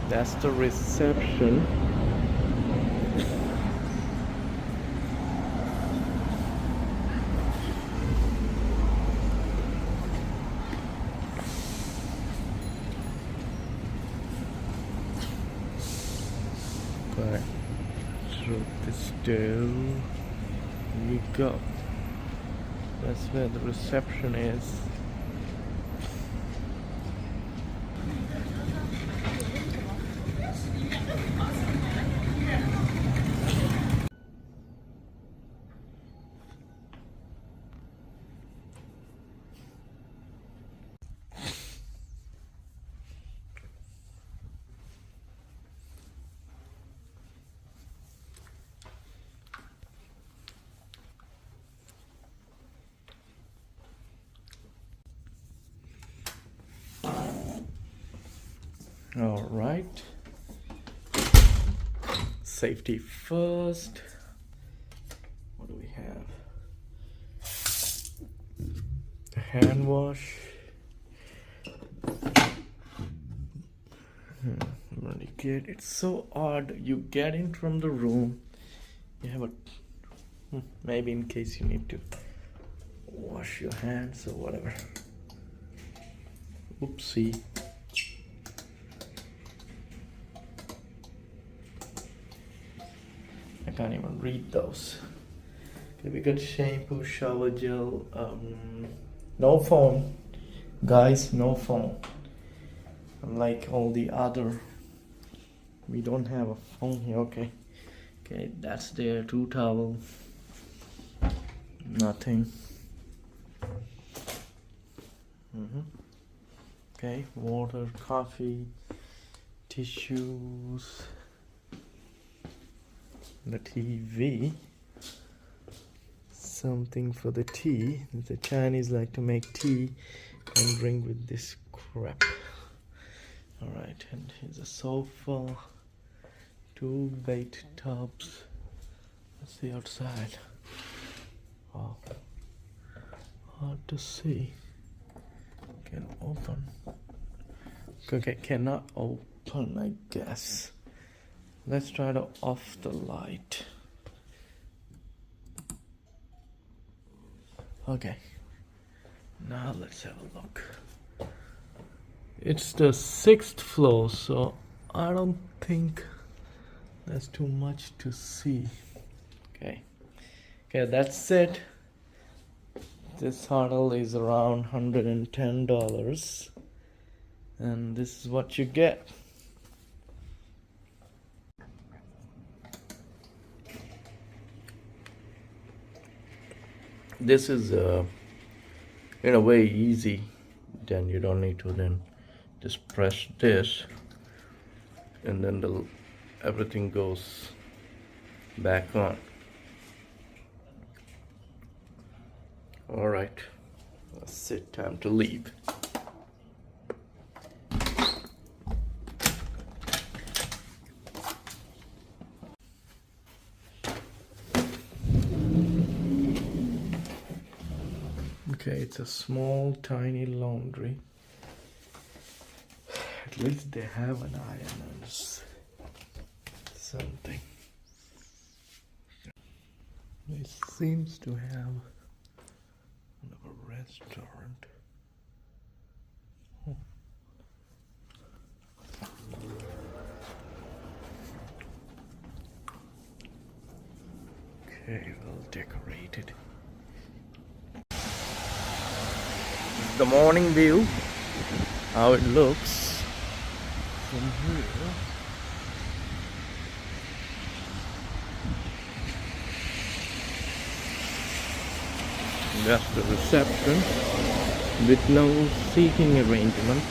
That's the reception. But through this door we go. That's where the reception is. All right, safety first. What do we have? A hand wash. Really good. It's so odd. You get in from the room. You have a maybe in case you need to wash your hands or whatever. Oopsie. I can't even read those. Okay, we got shampoo, shower gel, no phone. Guys, no phone. Unlike all the other, we don't have a phone here. Okay, that's there. 2 towels. Nothing. Okay, water, coffee, tissues. The TV, something for the tea. The Chinese like to make tea and drink with this crap. All right, and here's a sofa, 2 bait tubs. Let's see outside. Wow, hard to see. Can open. Okay, cannot open, I guess. Let's try to off the light. Okay, now let's have a look. It's the 6th floor, so I don't think that's too much to see. Okay, that's it. This hotel is around $110, and this is what you get. This is in a way easy. Then you don't need to then just press this, and then everything goes back on. All right, that's it. Time to leave. Okay, it's a small, tiny laundry. At least they have an iron and something. It seems to have a restaurant. Oh. Okay, well decorated. The morning view, how it looks from here. That's the reception with no seating arrangement.